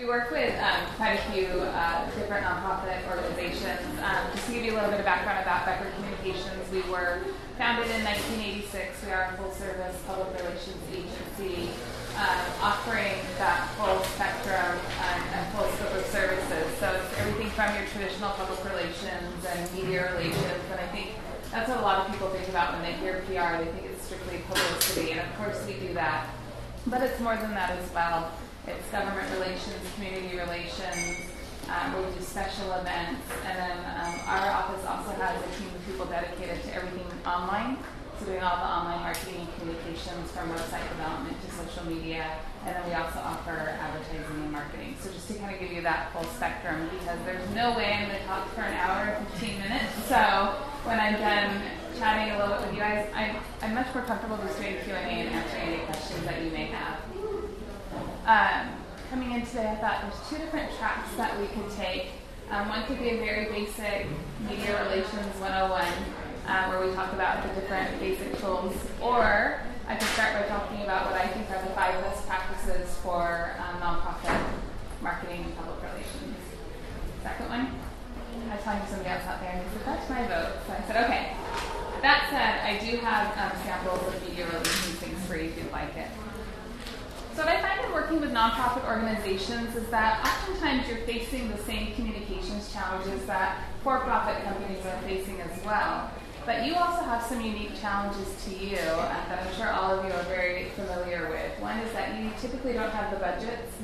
We work with quite a few different nonprofit organizations. Just to give you a little bit of background about Becker Communications, we were founded in 1986. We are a full-service public relations agency offering that full spectrum and full scope of services. So it's everything from your traditional public relations and media relations, and I think that's what a lot of people think about when they hear PR. They think it's strictly publicity, and of course we do that. But it's more than that as well. It's government relations, community relations, we do special events, and then our office also has a team of people dedicated to everything online, so doing all the online marketing and communications from website development to social media, and then we also offer advertising and marketing. So just to kind of give you that full spectrum, because there's no way I'm going to talk for an hour or 15 minutes, so when I'm done chatting a little bit with you guys, I'm much more comfortable just doing Q&A and answering any questions that you may have. Coming in today, I thought there's two different tracks that we could take. One could be a very basic media relations 101, where we talk about the different basic tools, or I could start by talking about what I think are the 5 best practices for nonprofit marketing and public relations. Second one, I was talking to somebody else out there and he said, that's my vote. So I said, okay. That said, I do have samples of media relations things for you if you'd like it. So what I find in working with nonprofit organizations is that oftentimes you're facing the same communications challenges that for-profit companies are facing as well. But you also have some unique challenges to you that I'm sure all of you are very familiar with. One is that you typically don't have the budgets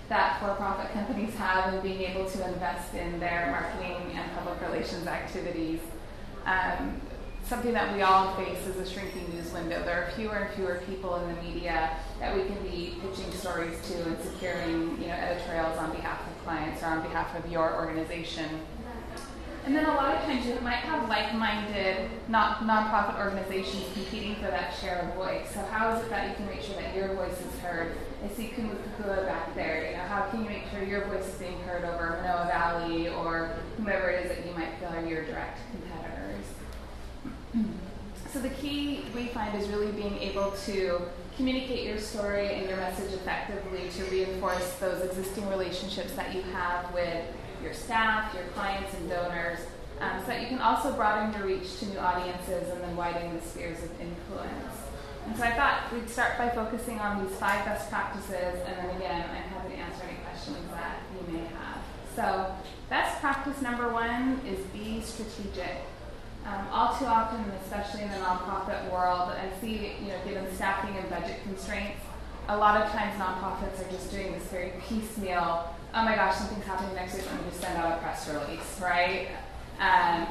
that for-profit companies have in being able to invest in their marketing and public relations activities. Something that we all face is a shrinking news window. There are fewer and fewer people in the media that we can be pitching stories to and securing, editorials on behalf of clients or on behalf of your organization. And then a lot of times you might have like-minded nonprofit organizations competing for that share of voice. So how is it that you can make sure that your voice is heard? I see Kokua back there. How can you make sure your voice is being heard over Manoa Valley or whomever it is that you might feel are your direct competitors? So the key we find is really being able to communicate your story and your message effectively to reinforce those existing relationships that you have with your staff, your clients, and donors, so that you can also broaden your reach to new audiences and then widen the spheres of influence. And so I thought we'd start by focusing on these 5 best practices, and then again, I'm happy to answer any questions that you may have. So best practice number 1 is be strategic. All too often, especially in the nonprofit world, I see, given staffing and budget constraints, a lot of times nonprofits are just doing this very piecemeal, oh my gosh, something's happening next week, let me just send out a press release, right?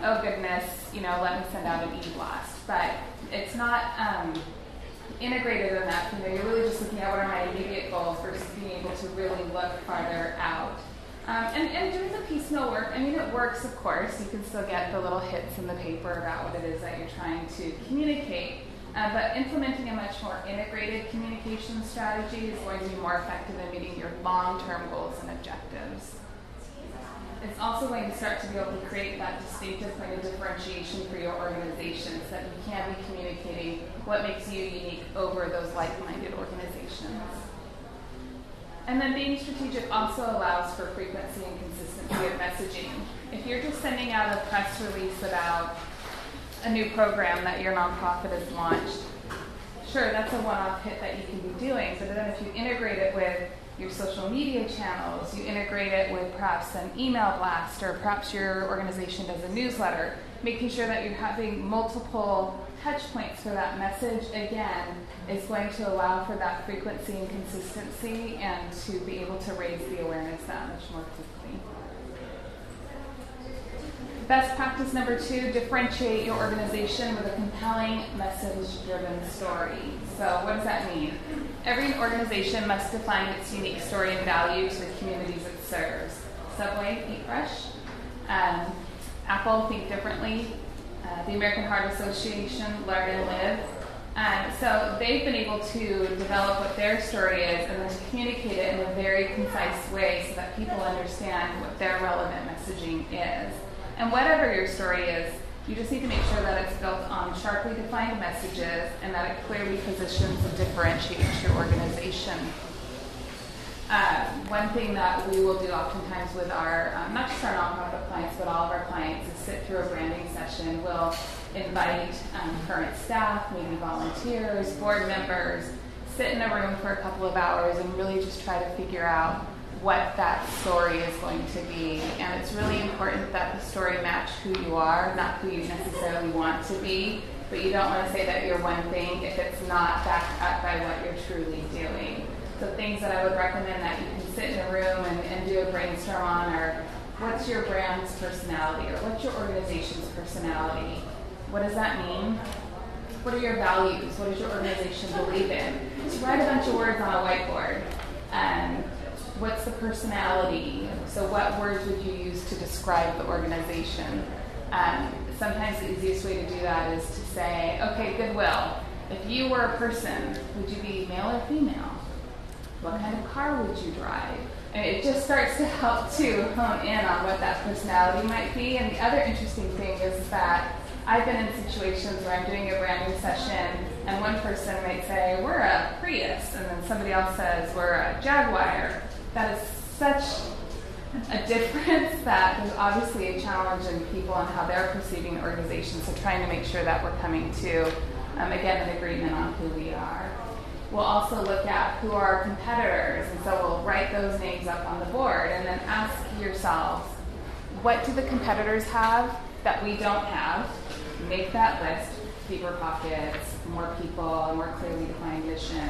Oh goodness, let me send out an e-blast. But it's not integrated enough. You're really just looking at what are my immediate goals versus being able to really look farther out. And doing the piecemeal work, it works, of course. You can still get the little hits in the paper about what it is that you're trying to communicate. But implementing a much more integrated communication strategy is going to be more effective in meeting your long-term goals and objectives. It's also going to start to be able to create that distinctive point of differentiation for your organization so that you can be communicating what makes you unique over those like-minded organizations. And then being strategic also allows for frequency and consistency of messaging. If you're just sending out a press release about a new program that your nonprofit has launched, sure, that's a one-off hit that you can be doing, but then if you integrate it with your social media channels, you integrate it with perhaps an email blast, or perhaps your organization does a newsletter, making sure that you're having multiple touch points for that message, again, is going to allow for that frequency and consistency and to be able to raise the awareness that much more quickly. Best practice number 2, differentiate your organization with a compelling message-driven story. So what does that mean? Every organization must define its unique story and value to the communities it serves. Subway, Eat Fresh. Apple, Think Differently. The American Heart Association, Learn and Live. So they've been able to develop what their story is and then to communicate it in a very concise way so that people understand what their relevant messaging is. And whatever your story is, you just need to make sure that it's built on sharply defined messages and that it clearly positions and differentiates your organization. One thing that we will do oftentimes with our, not just our nonprofit clients, but all of our clients is sit through a branding session. We'll invite current staff, maybe volunteers, board members, sit in a room for a couple of hours and really just try to figure out what that story is going to be. And it's really important that the story match who you are, not who you necessarily want to be, but you don't want to say that you're one thing if it's not backed up by what you're truly doing. So things that I would recommend that you can sit in a room and do a brainstorm on are, what's your brand's personality, or what's your organization's personality? What does that mean? What are your values? What does your organization believe in? Just write a bunch of words on a whiteboard. What's the personality? So what words would you use to describe the organization? Sometimes the easiest way to do that is to say, okay, goodwill. If you were a person, would you be male or female? What kind of car would you drive? And it just starts to help to hone in on what that personality might be. And the other interesting thing is that I've been in situations where I'm doing a branding session and one person might say, we're a Prius, and then somebody else says, we're a Jaguar. That is such a difference that there's obviously a challenge in people and how they're perceiving the organization. So trying to make sure that we're coming to, again, an agreement on who we are. We'll also look at who are our competitors, and so we'll write those names up on the board and then ask yourselves, what do the competitors have that we don't have? Make that list, deeper pockets, more people, a more clearly defined mission.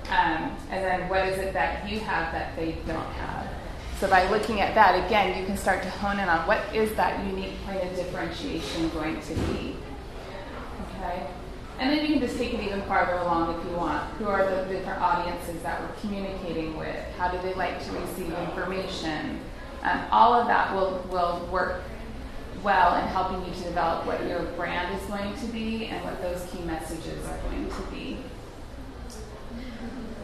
And then what is it that you have that they don't have? So by looking at that, again, you can start to hone in on what is that unique point of differentiation going to be. Okay? And then you can just take it even farther along if you want. Who are the different audiences that we're communicating with? How do they like to receive information? All of that will work well in helping you to develop what your brand is going to be and what those key messages are going to be.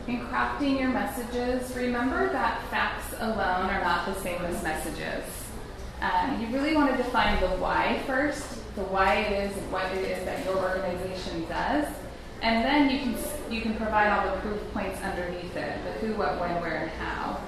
In crafting your messages, remember that facts alone are not the same as messages. You really want to define the why first, the why it is and what it is that your organization does, and then you can provide all the proof points underneath it, the who, what, when, where, and how.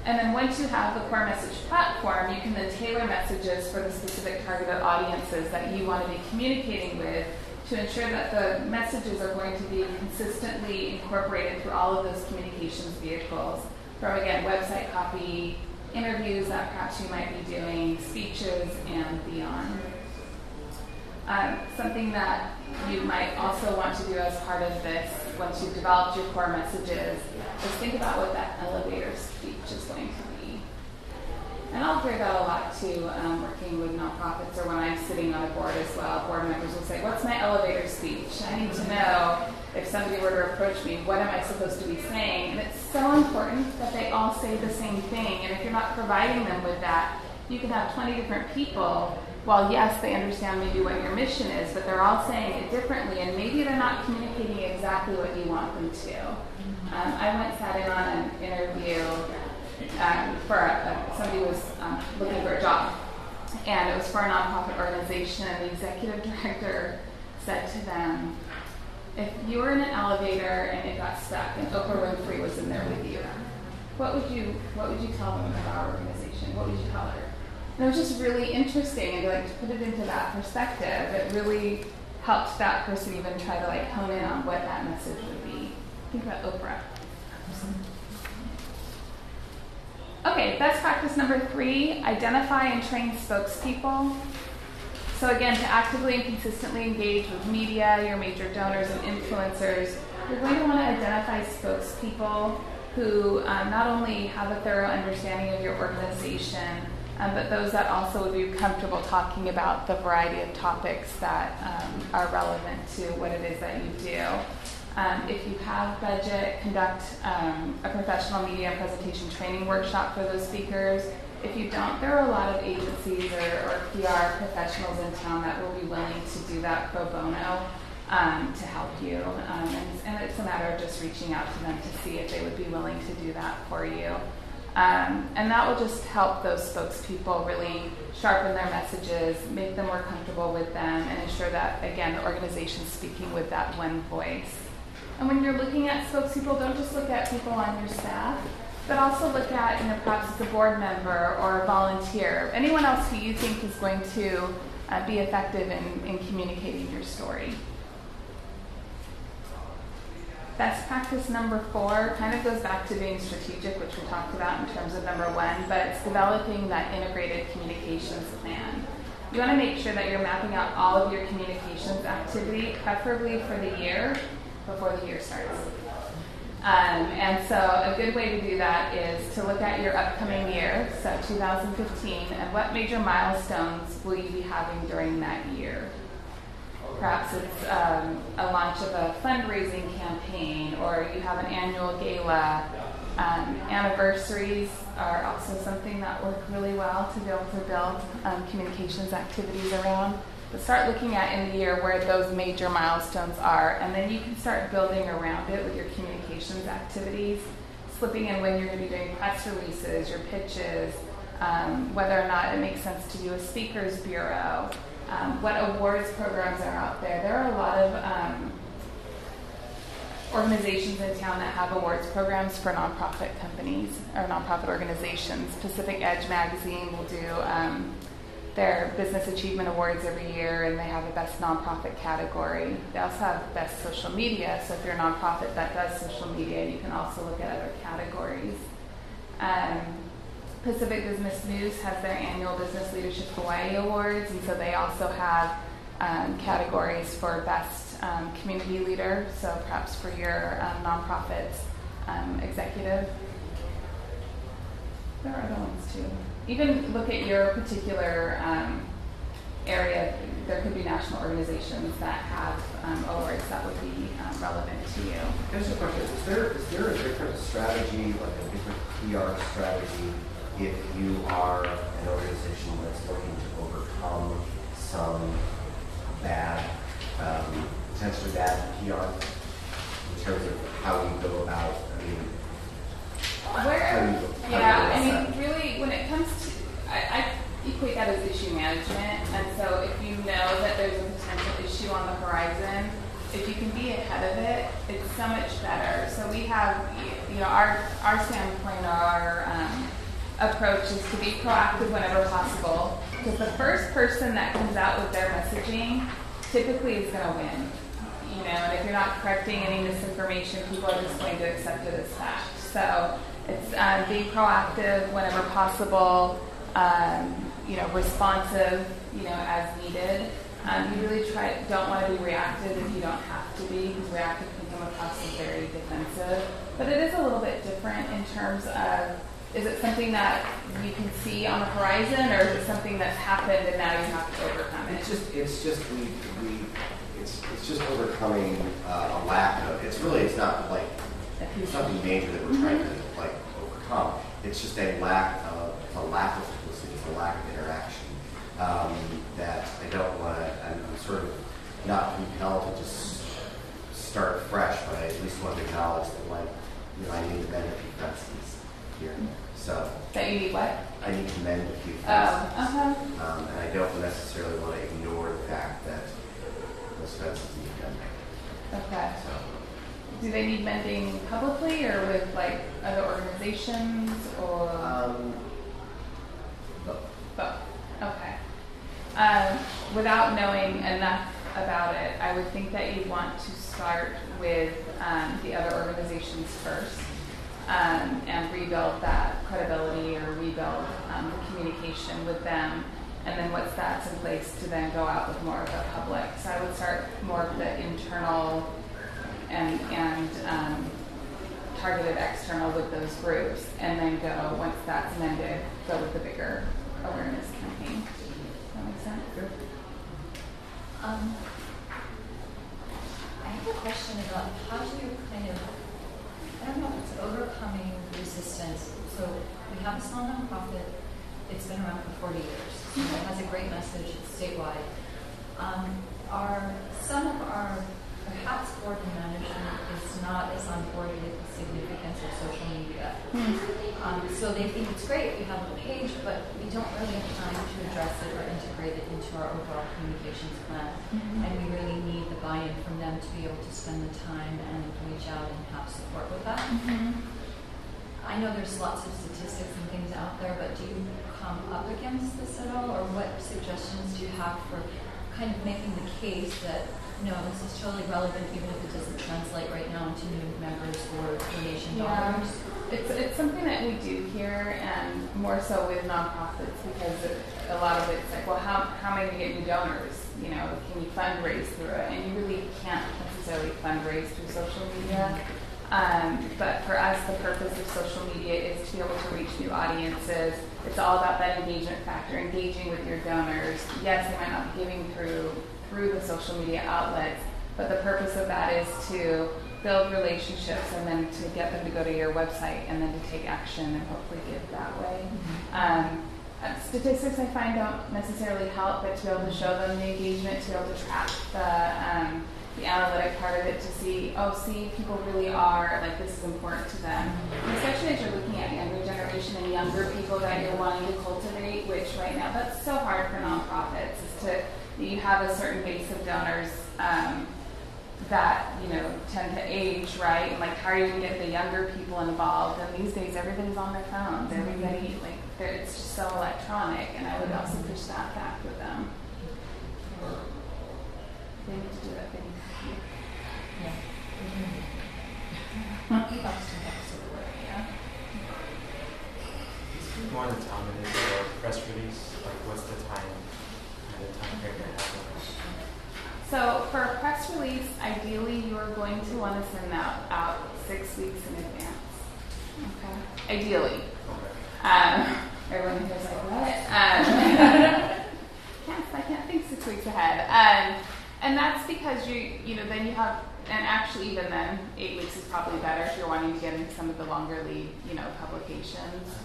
And then once you have the core message platform, you can then tailor messages for the specific targeted audiences that you want to be communicating with to ensure that the messages are going to be consistently incorporated through all of those communications vehicles, from, again, website copy, interviews that perhaps you might be doing, speeches, and beyond. Something that you might also want to do as part of this, once you've developed your core messages, is think about what that elevator speech is going to be. And I'll hear that a lot too, working with nonprofits or when I'm sitting on a board as well. Board members will say, what's my elevator speech? I need to know if somebody were to approach me, what am I supposed to be saying? And it's so important that they all say the same thing. And if you're not providing them with that, you can have 20 different people. Well, yes, they understand maybe what your mission is, but they're all saying it differently, and maybe they're not communicating exactly what you want them to. I went sat in on an interview for somebody was looking for a job, and it was for a nonprofit organization, and the executive director said to them, if you were in an elevator and it got stuck and Oprah Winfrey was in there with you, what would you tell them about our organization? What would you tell her? And it was just really interesting, and to put it into that perspective, it really helped that person even try to hone in on what that message would be. Think about Oprah. Okay, best practice number 3, identify and train spokespeople. So again, to actively and consistently engage with media, your major donors and influencers, you're going to want to identify spokespeople who not only have a thorough understanding of your organization, but those that also would be comfortable talking about the variety of topics that are relevant to what it is that you do. If you have budget, conduct a professional media and presentation training workshop for those speakers. If you don't, there are a lot of agencies or PR professionals in town that will be willing to do that pro bono to help you. And it's a matter of just reaching out to them to see if they would be willing to do that for you. And that will just help those spokespeople really sharpen their messages, make them more comfortable with them, and ensure that, again, the organization's speaking with that one voice. And when you're looking at spokespeople, don't just look at people on your staff, but also look at, perhaps it's a board member or a volunteer, anyone else who you think is going to be effective in communicating your story. Best practice number 4 kind of goes back to being strategic, which we talked about in terms of number 1, but it's developing that integrated communications plan. You want to make sure that you're mapping out all of your communications activity, preferably for the year, before the year starts. And so a good way to do that is to look at your upcoming year, so 2015, and what major milestones will you be having during that year. Perhaps it's a launch of a fundraising campaign, or you have an annual gala. Anniversaries are also something that work really well to be able to build communications activities around. But start looking at in the year where those major milestones are, and then you can start building around it with your communications activities, slipping in when you're going to be doing press releases, your pitches, whether or not it makes sense to do a speakers bureau, what awards programs are out there. There are a lot of organizations in town that have awards programs for nonprofit companies or nonprofit organizations. Pacific Edge magazine will do their Business Achievement Awards every year, and they have a Best Nonprofit category. They also have Best Social Media, so if you're a nonprofit that does social media, you can also look at other categories. Pacific Business News has their annual Business Leadership Hawaii Awards, and so they also have categories for Best Community Leader, so perhaps for your nonprofit's executive. There are other ones too. Even look at your particular area. There could be national organizations that have awards that would be relevant to you. Here's a question. Is there a different strategy, like a different PR strategy, if you are an organization that's looking to overcome some bad, potentially bad PR in terms of how you go about, really, when it comes to, I equate that as issue management, and so if you know that there's a potential issue on the horizon, if you can be ahead of it, it's so much better. So we have, our standpoint, our approach is to be proactive whenever possible, because the first person that comes out with their messaging typically is going to win. And if you're not correcting any misinformation, people are just going to accept it as fact. So it's being proactive whenever possible, responsive, as needed. You really don't want to be reactive if you don't have to be, because reactive can come across as very defensive. But it is a little bit different in terms of, is it something that you can see on the horizon, or is it something that's happened and now you have to overcome it? It's just overcoming a lack of. It's not like it's nothing major that we're trying to overcome. It's just a lack of publicity, it's a lack of interaction that I don't want to. I'm sort of not compelled to just start fresh, but I at least want to acknowledge that I need to mend a few fences here. So that you need what? I need to mend a few fences. And I don't necessarily want to ignore the fact that those fences need mending. Okay. So, do they need mending publicly or with other organizations or? Both. Okay. Without knowing enough about it, I would think that you'd want to start with the other organizations first and rebuild that credibility or rebuild the communication with them. And then once that's in place, to then go out with more of the public. So I would start more of the internal and targeted external with those groups, and then go, once that's mended, go with the bigger awareness campaign. Does that make sense? Good. I have a question about how do you I don't know if it's overcoming resistance. So we have a small nonprofit. It's been around for 40 years. It has a great message. It's statewide. Some of our perhaps board and management is not as on board with the significance of social media. So they think it's great, we have a page, but we don't really have time to address it or integrate it into our overall communications plan. And we really need the buy buy-in from them to be able to spend the time and reach out and have support with that. I know there's lots of statistics and things out there, but do you come up against this at all, or what suggestions do you have for kind of making the case that no, this is totally relevant even if it doesn't translate right now into new members or donation dollars? It's something that we do here, and more so with nonprofits, because a lot of it's like, well, how am I going to get new donors? You know, can you fundraise through it? And you really can't necessarily fundraise through social media. But for us, the purpose of social media is to be able to reach new audiences. It's all about that engagement factor, engaging with your donors. Yes, they might not be giving through the social media outlets, but the purpose of that is to build relationships and then to get them to go to your website and then to take action and hopefully give that way. Statistics I find don't necessarily help, but to be able to show them the engagement, to be able to track the analytic part of it, to see people really are, like, this is important to them. And especially as you're looking at younger generation and younger people that you're wanting to cultivate, which right now, that's so hard for nonprofits, is you have a certain base of donors that, tend to age, right? And, like, how are you going to get the younger people involved? And these days, everybody's on their phones. Everybody, it's just so electronic, and I would also push that back with them. They need to do that thing. More on the time it is for a press release, like what's the time frame that happens? So for a press release, ideally you are going to want to send that out 6 weeks in advance. Okay. Ideally. Okay. Everyone here's like, what? I can't think 6 weeks ahead. And that's because then you have, and actually even then, 8 weeks is probably better if you're wanting to get into some of the longer lead, publications.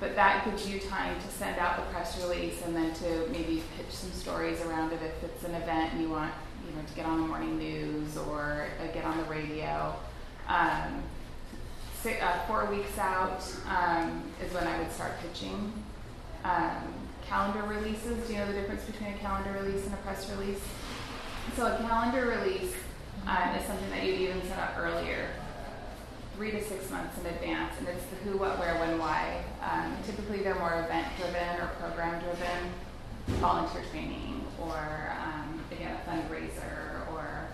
But that gives you time to send out the press release and then to maybe pitch some stories around it if it's an event and you want, to get on the morning news or get on the radio. 4 weeks out is when I would start pitching. Calendar releases, do you know the difference between a calendar release and a press release? So a calendar release is something that you'd even set up earlier, 3 to 6 months in advance, and it's the who, what, where, when, why. Typically they're more event-driven or program-driven, volunteer training, or again, a fundraiser, or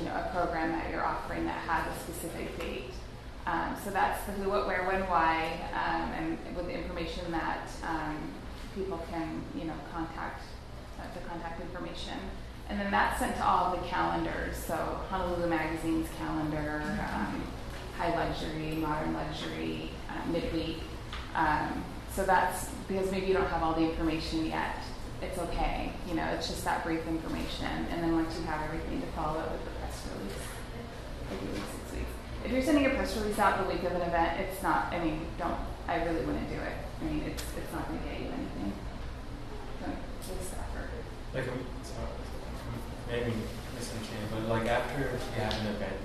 a program that you're offering that has a specific date. So that's the who, what, where, when, why, and with the information that people can, contact, the contact information. And then that's sent to all of the calendars. So Honolulu Magazine's calendar, High Luxury, Modern Luxury, Midweek. So that's because maybe you don't have all the information yet. It's okay. It's just that brief information. And then once you have everything to follow it with the press release, ideally 6 weeks. If you're sending a press release out the week of an event, it's not, I really wouldn't do it. It's not going to get you anything. Don't waste effort. Maybe misunderstanding, but like after you have an event,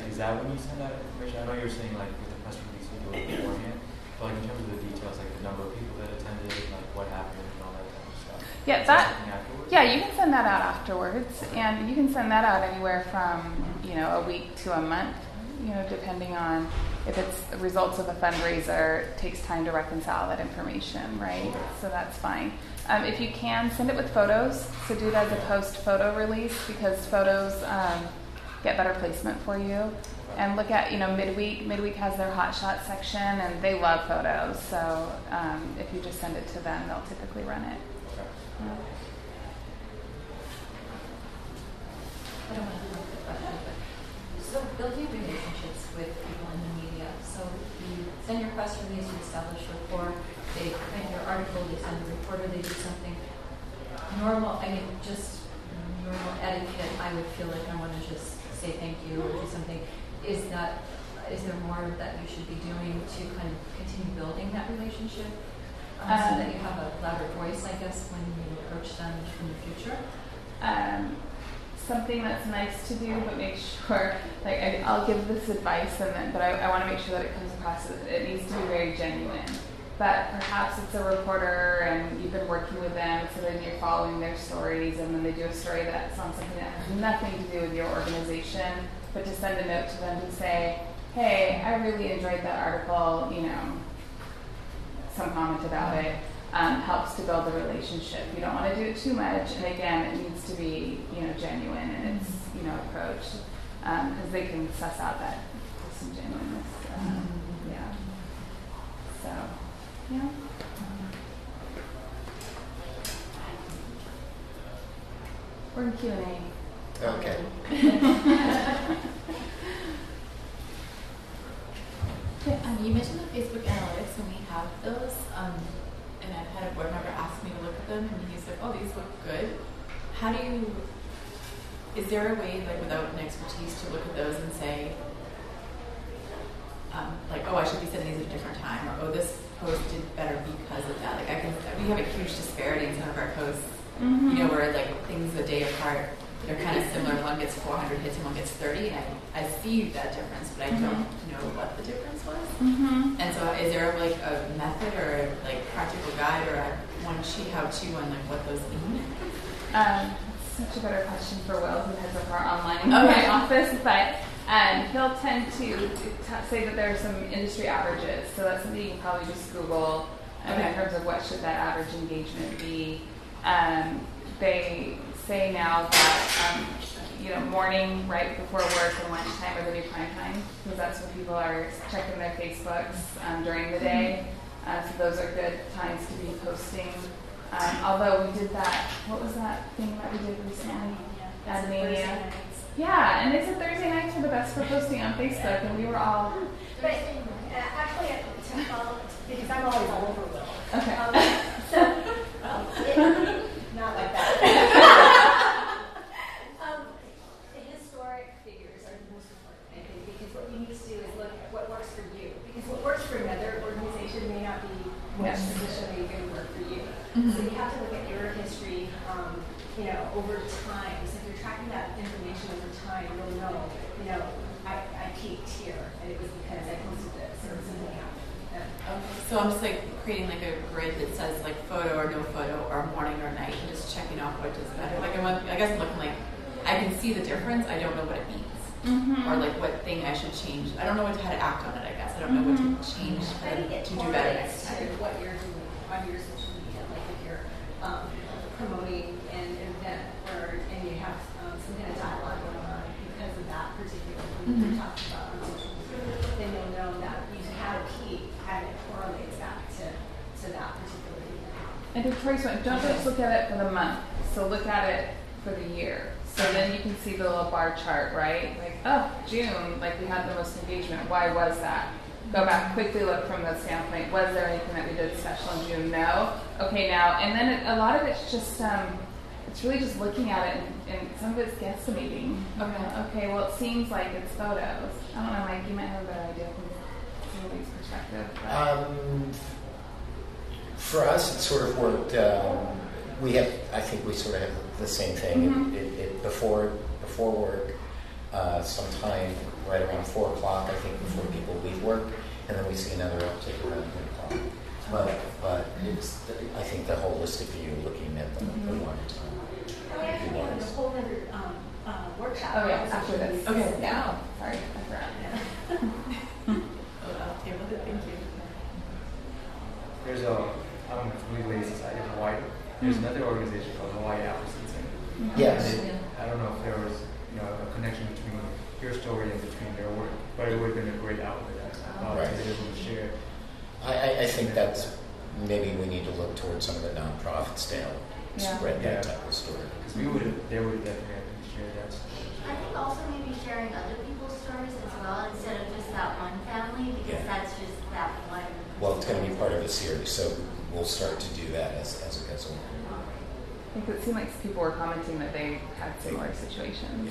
is that when you send out information? I know you're saying like with the press release you do it beforehand, but like in terms of the details, like the number of people that attended, like what happened and all that kind of stuff. Yeah, you can send that out afterwards, and you can send that out anywhere from a week to a month, depending on if it's the results of a fundraiser. It takes time to reconcile that information, right? So that's fine. If you can, send it with photos. So do it as a post-photo release because photos get better placement for you. And look at, Midweek. Midweek has their hot shot section, and they love photos. So if you just send it to them, they'll typically run it. I don't want to interrupt the question, but so building relationships with people in the media. So you send your press release, you establish rapport, they print your article, they send a reporter, they do something normal. Just normal etiquette. I would feel like I want to just say thank you or do something. Is there more that you should be doing to kind of continue building that relationship so that you have a louder voice, I guess, when you approach them in the future? Something that's nice to do, but make sure, I'll give this advice, but I want to make sure that it comes across. It needs to be very genuine. but perhaps it's a reporter and you've been working with them, so then you're following their stories, and then they do a story that's on something that has nothing to do with your organization, but to send a note to them to say, hey, I really enjoyed that article, some comment about it, helps to build a relationship. You don't want to do it too much, and again, it needs to be, genuine in its, approach, because they can suss out that disingenuousness. Yeah. So, yeah. We're in Q&A. Okay. You mentioned the Facebook analytics, and we have those, and I've had a board member ask me to look at them, and he's like, oh, these look good. Is there a way, like, without an expertise, to look at those and say, oh, I should be sending these at a different time, or oh, this post did better because of that. Like, we have a huge disparity in some of our posts, where like things a day apart, they're kind of similar. One gets 400 hits and one gets 30, and I see that difference, but I don't know what the difference was. And so, is there like a method or like practical guide or a one sheet how-to on like what those mean? Such a better question for Will, who heads up our online office, but he'll tend to say that there are some industry averages, so that's something you can probably just Google in terms of what should that average engagement be. They say now that morning right before work and lunchtime are the new prime time, because that's when people are checking their Facebooks during the day. So those are good times to be posting. Although we did that, what was that thing that we did recently? Admania. Yeah, and they said Thursday nights were the best for posting on Facebook, and we were all. But actually, because I'm always all over Will. Okay. Not like that. The historic figures are the most important, I think, because what you need to do is look at what works for you. Because what works for another organization may not be what's traditionally going to work for you. So you have to look at your history, over time. So if you're tracking that information over time, you'll know, I peaked here, and it was because I posted this or something happened. Okay. So I'm just like creating like a grid that says like photo or no photo or morning or night, and just checking off what does better. Like I guess I'm looking like I can see the difference. I don't know what it means, or like what thing I should change. I don't know how to act on it. I guess I don't know what to change to do better next time. What you're doing on your social media, like if you're promoting an event and you have some kind of dialogue going on because of that particular thing you're talking about on social media, then you'll know that you had a peak and it correlates back to that particular event. And Victoria's point, don't just look at it for the month, so look at it for the year. So then you can see the little bar chart, right? Like, oh, June, like we had the most engagement. Why was that? Go back, quickly look from the standpoint, was there anything that we did special in June? No? Okay, now, and then a lot of it's just, it's really just looking at it, and some of it's guesstimating. Okay, well, it seems like it's photos. I don't know, Mike, you might have a better idea from somebody's perspective. For us, it sort of worked, I think we sort of have the same thing. It before work, sometime right around 4 o'clock, I think, before people leave work, and then we see another uptick around 8 o'clock. But it's, I think the holistic view, looking at the long time. We actually have a whole other workshop. Oh yeah, after this. Okay. Yeah. Sorry, I forgot. Okay, well, thank you. There's Legal Aid Society of Hawaii. There's another organization called Hawaii Afro-Sensing. Yes. I don't know if there was a connection between your story and between their work, but it would have been a great outlet to be able to share. I think that's maybe we need to look towards some of the nonprofits to help spread that type of story. Because they would have definitely had to share that story. I think also maybe sharing other people's stories as well instead of just that one family, because that's just that one. Well, it's going to be part of a series, so we'll start to do that as it gets along. I think it seemed like people were commenting that they had similar situations.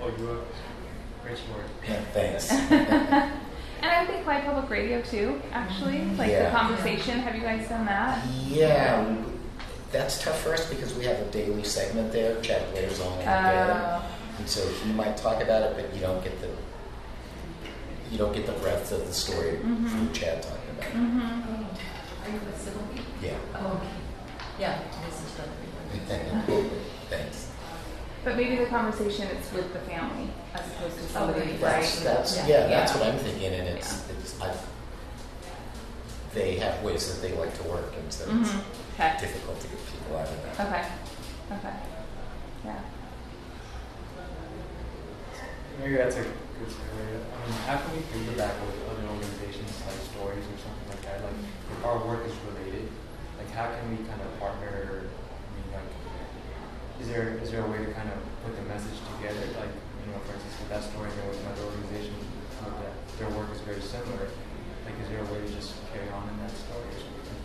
Oh, you were great story. Yeah, thanks. And I think Live Public Radio too, actually. Like the conversation. Have you guys done that? Yeah, that's tough for us because we have a daily segment there. Chad Blair's on there. And so he might talk about it, but you don't get you don't get the breadth of the story through Chad talking about it. Are you with Civil Beat? Yeah. Oh, okay. Yeah, this is what Thanks. But maybe the conversation is with the family as opposed to somebody, That's right? that's what I'm thinking, and it's they have ways that they like to work, and so it's difficult to get people out of that. Okay. Yeah. Maybe that's a good story. I mean, how can we piggyback with other organizations like stories or something like that? Like, if our work is related, like how can we kind of partner? I mean, like, is there a way to kind of put the message together? Like, for instance, with that story, there was another organization that their work is very similar. Like, is there a way to just carry on in that story or something?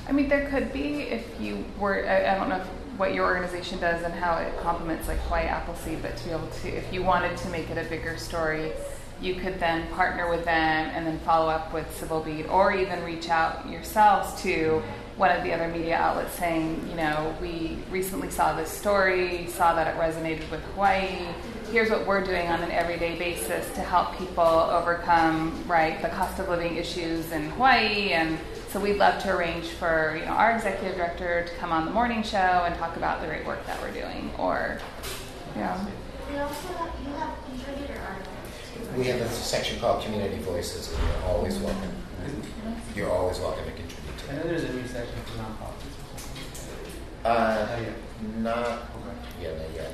I mean, there could be if you were, I don't know what your organization does and how it complements like Hawaii Appleseed, but to be able to, if you wanted to make it a bigger story, you could then partner with them and then follow up with Civil Beat, or even reach out yourselves to one of the other media outlets saying, we recently saw this story, saw that it resonated with Hawaii. Here's what we're doing on an everyday basis to help people overcome, the cost of living issues in Hawaii. And so we'd love to arrange for, our executive director to come on the morning show and talk about the great work that we're doing. Or, We also have contributor articles too. We have a section called Community Voices, and you're always welcome. You're always welcome to contribute to I know it. there's a new section for nonprofits or something. Not yet.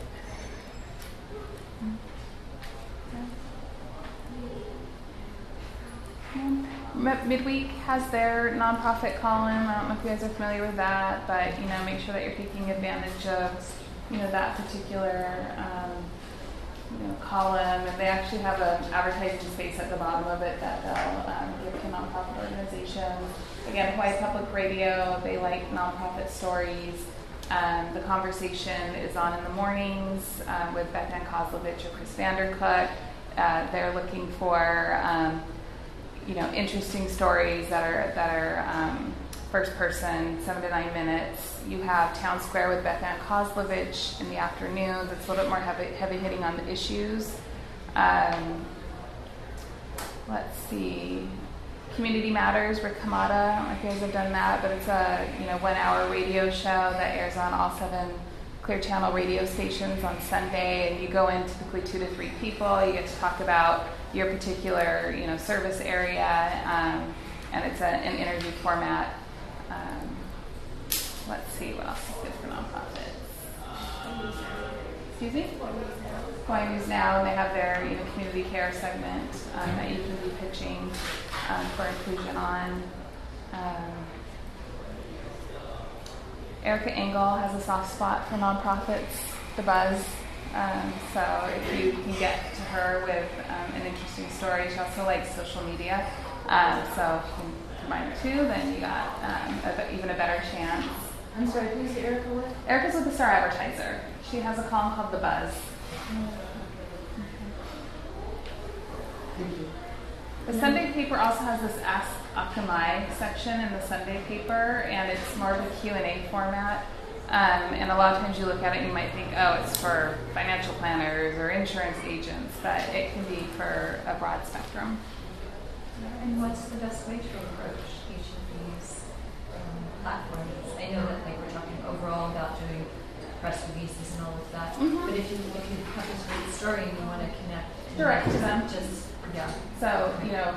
Midweek has their nonprofit column. I don't know if you guys are familiar with that, but make sure that you're taking advantage of that particular column. And they actually have an advertising space at the bottom of it that they'll give to nonprofit organizations. Again, Hawaii Public Radio, they like nonprofit stories. The conversation is on in the mornings with Becca and Kozlovich or Chris Vandercook. They're looking for interesting stories that are first person, 7 to 9 minutes. You have Town Square with Becca and Kozlovich in the afternoon. That's a little bit more heavy hitting on the issues. Let's see. Community Matters, Rick Kamada. I don't know if you guys have done that, but it's a 1 hour radio show that airs on all 7 Clear Channel radio stations on Sunday, and you go in typically 2 to 3 people. You get to talk about your particular service area, and it's an interview format. Let's see what else is good for nonprofits. Excuse me? Hawaii News Now, and they have their community care segment that you can be pitching for inclusion on. Erica Engel has a soft spot for nonprofits, The Buzz. So if you can get to her with an interesting story, she also likes social media. So if you can combine the two, then you got even a better chance. I'm sorry, who's Erica with? Erica's with the Star Advertiser. She has a column called The Buzz. The Sunday paper also has this Ask Akamai section in the Sunday paper, and it's more of a Q&A format. And a lot of times you look at it and you might think, oh, it's for financial planners or insurance agents, but it can be for a broad spectrum. And what's the best way to approach each of these platforms? I know that we're talking overall about doing press releases and all of that, but if you have this great story and you want to connect, direct to them. So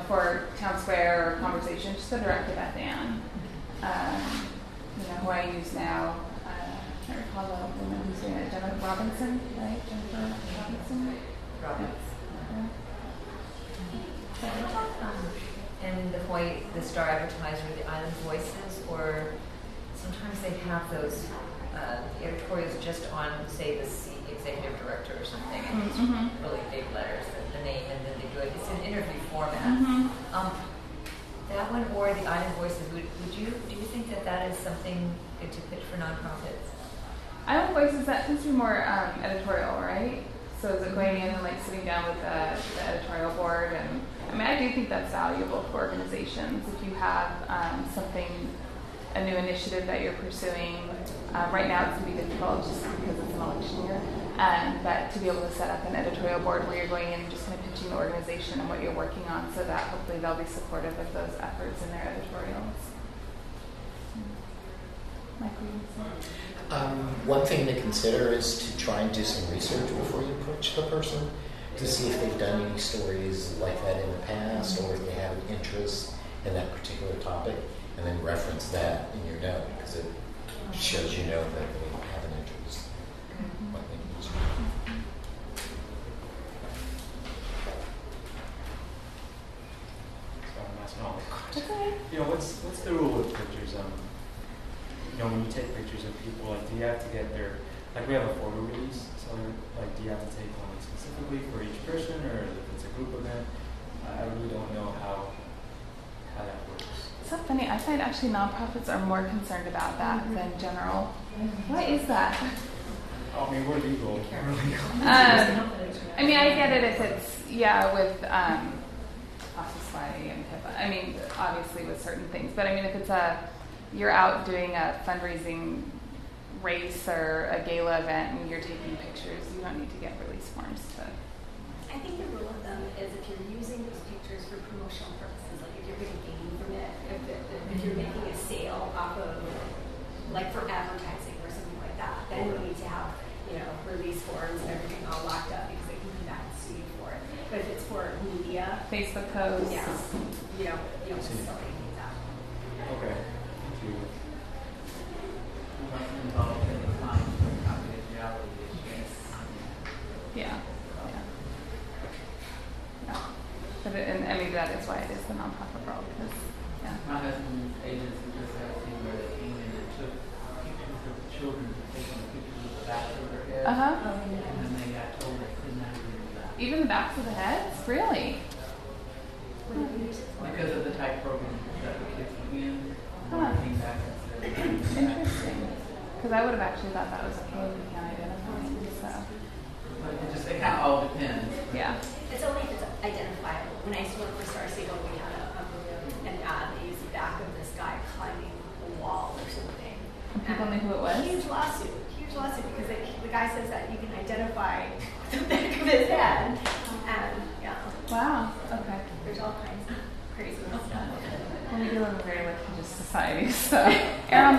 for Town Square or Conversation, just go direct to Beth Ann. Hawaii News Now. I can't recall the woman who's doing it, Jennifer Robinson, right? Jennifer Robinson. And the Star Advertiser, the Island Voices, or sometimes they have those editorials just on, say, the executive director or something, and it's really big letters, the name, and then they do it. It's an interview format. That one or the Island Voices, do you think that is something good to pitch for nonprofits? Island Voices, that tends to be more editorial, right? So is it going in and sitting down with the editorial board? And I do think that's valuable for organizations if you have something a new initiative that you're pursuing. Right now it's going to be difficult just because it's an election year. But to be able to set up an editorial board where you're going in and just kind of pitching the organization and what you're working on, so that hopefully they'll be supportive of those efforts in their editorials. One thing to consider is to try and do some research before you approach the person to see if they've done any stories like that in the past, or if they have an interest in that particular topic, and then reference that in your note, because it shows you know that they have an interest. What they use. So I'm asking all the questions. You know, what's the rule with pictures? You know, when you take pictures of people, like, do you have to get their, like, we have a photo release, so, like, do you have to take one specifically for each person, or if it's a group event? I really don't know how that works. It's so funny. I find actually nonprofits are more concerned about that than general. Why is that? I mean, we're legal. I mean, I get it if it's, with Office Society and HIPAA. I mean, obviously with certain things. But I mean, if it's you're out doing a fundraising race or a gala event and you're taking pictures, you don't need to get release forms to. I think the rule of thumb is if you're using those pictures for promotional purposes, like if you're going to gain from it, if you're making a sale off of, like for advertising or something like that, then you need to have, release forms and everything all locked up because they can come back and sue you for it. But if it's for media, Facebook posts. yeah, you don't still need that. Okay. Thank you. Involved in the confidentiality issues. Yeah. But and maybe that is why it is the nonprofit world, because My husband's agency just had a thing where they came in and took pictures of the children, taking pictures of the back of their head, and then they got told they could not do that. Even the backs of the heads, really? Because of the type program that the kids were in, and came back and said, Interesting. Because I would have actually thought that was okay if you can't identify it. So. But it kind of all depends. Yeah. It's only if it's identifiable. When I used to work for Star Siegel, we had an ad. They used the back of this guy climbing a wall or something. And people knew who it was? Huge lawsuit because the guy says that you can identify the back of his head. And Wow. Okay. there's all kinds of crazy stuff. Well, we do live in a very litigious society, so err on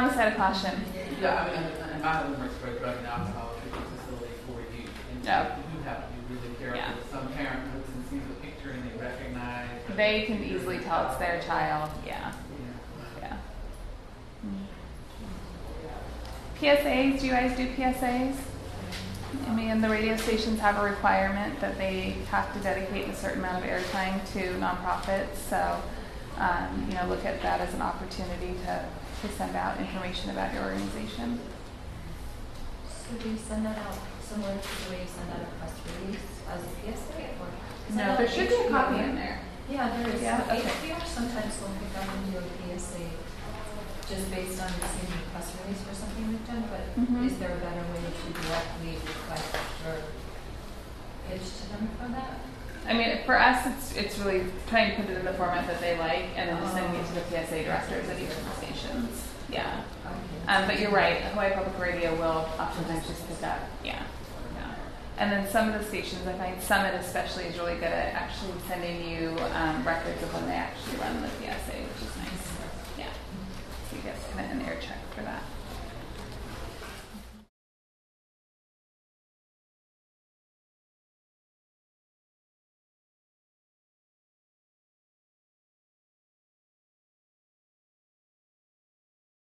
the side of caution. Yeah, and my husband works for a drug and alcohol treatment facility for youth. And you do have to be really careful. Yeah. Some parent looks and sees a picture and they recognize. They can easily tell it's their child. Yeah. PSAs, do you guys do PSAs? I mean, the radio stations have a requirement that they have to dedicate a certain amount of airtime to nonprofits. So, look at that as an opportunity to send out information about your organization. So do you send that out similar to the way you send out a press release as a PSA? Or No, there should be a copy in there. Yeah, there is. Yeah, okay. HBR sometimes will pick up and do a PSA just based on receiving a press release for something we've done, but is there a better way to directly request or pitch to them for that? I mean, for us, it's really trying to put it in the format that they like, and then just sending it to the PSA directors at each of the stations. Yeah. But you're right. Hawaii Public Radio will oftentimes just pick up. Yeah. And then some of the stations, I find Summit especially is really good at actually sending you records of when they actually run the PSA, which is nice. Yeah. So you get kind of an air check for that.